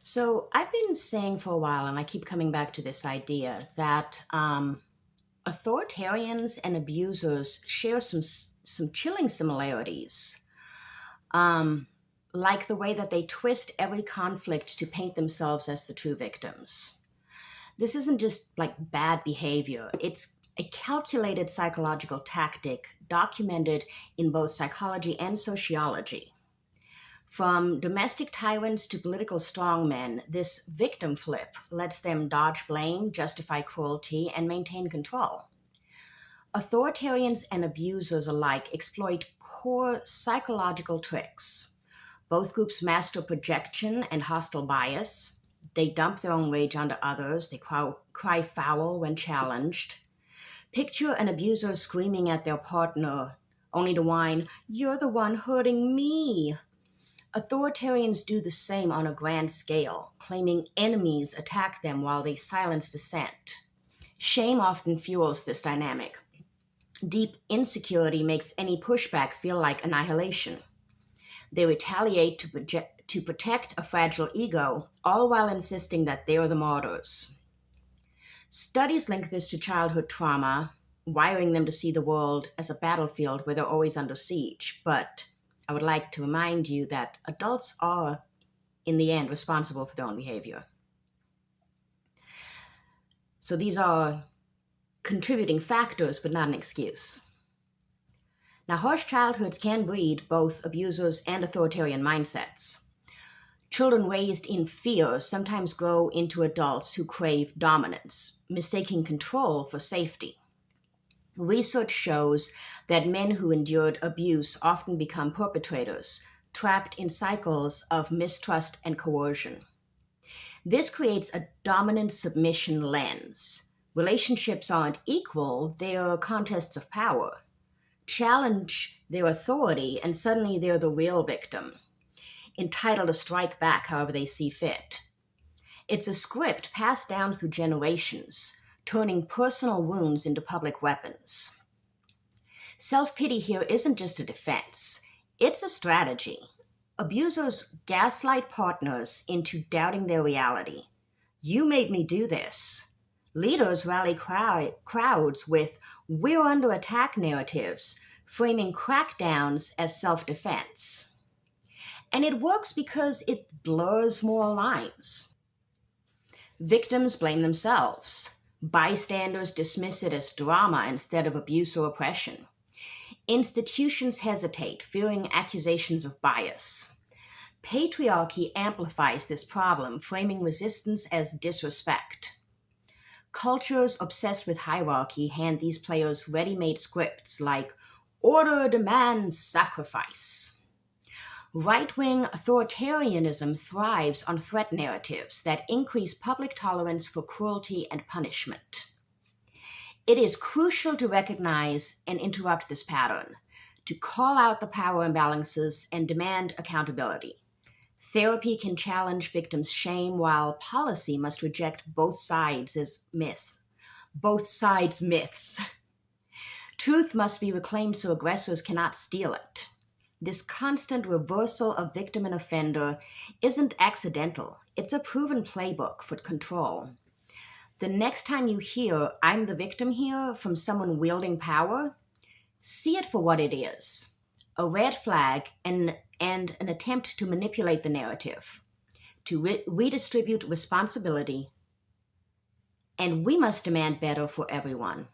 So I've been saying for a while, and I keep coming back to this idea that authoritarians and abusers share some chilling similarities, um, like the way that they twist every conflict to paint themselves as the true victims. This isn't just like bad behavior; it's a calculated psychological tactic documented in both psychology and sociology. From domestic tyrants to political strongmen, this victim flip lets them dodge blame, justify cruelty, and maintain control. Authoritarians and abusers alike exploit core psychological tricks. Both groups master projection and hostile bias. They dump their own rage onto others. They cry foul when challenged. Picture an abuser screaming at their partner, only to whine, "You're the one hurting me." Authoritarians do the same on a grand scale, claiming enemies attack them while they silence dissent. Shame often fuels this dynamic. Deep insecurity makes any pushback feel like annihilation. They retaliate to protect a fragile ego, all while insisting that they're the martyrs. Studies link this to childhood trauma, wiring them to see the world as a battlefield where they're always under siege. But I would like to remind you that adults are, in the end, responsible for their own behavior. So these are contributing factors, but not an excuse. Now, harsh childhoods can breed both abusers and authoritarian mindsets. Children raised in fear sometimes grow into adults who crave dominance, mistaking control for safety. Research shows that men who endured abuse often become perpetrators, trapped in cycles of mistrust and coercion. This creates a dominant submission lens. Relationships aren't equal, they are contests of power. Challenge their authority, and suddenly they're the real victim, entitled to strike back however they see fit. It's a script passed down through generations, turning personal wounds into public weapons. Self-pity here isn't just a defense, it's a strategy. Abusers gaslight partners into doubting their reality. "You made me do this." Leaders rally crowds with "we're under attack" narratives, framing crackdowns as self-defense. And it works because it blurs moral lines. Victims blame themselves. Bystanders dismiss it as drama instead of abuse or oppression. Institutions hesitate, fearing accusations of bias. Patriarchy amplifies this problem, framing resistance as disrespect. Cultures obsessed with hierarchy hand these players ready-made scripts like "order demands sacrifice." Right-wing authoritarianism thrives on threat narratives that increase public tolerance for cruelty and punishment. It is crucial to recognize and interrupt this pattern, to call out the power imbalances and demand accountability. Therapy can challenge victims' shame, while policy must reject both sides as myths. Both sides myths. Truth must be reclaimed so aggressors cannot steal it. This constant reversal of victim and offender isn't accidental. It's a proven playbook for control. The next time you hear "I'm the victim here" from someone wielding power, see it for what it is: a red flag and an attempt to manipulate the narrative, to redistribute responsibility, and we must demand better for everyone.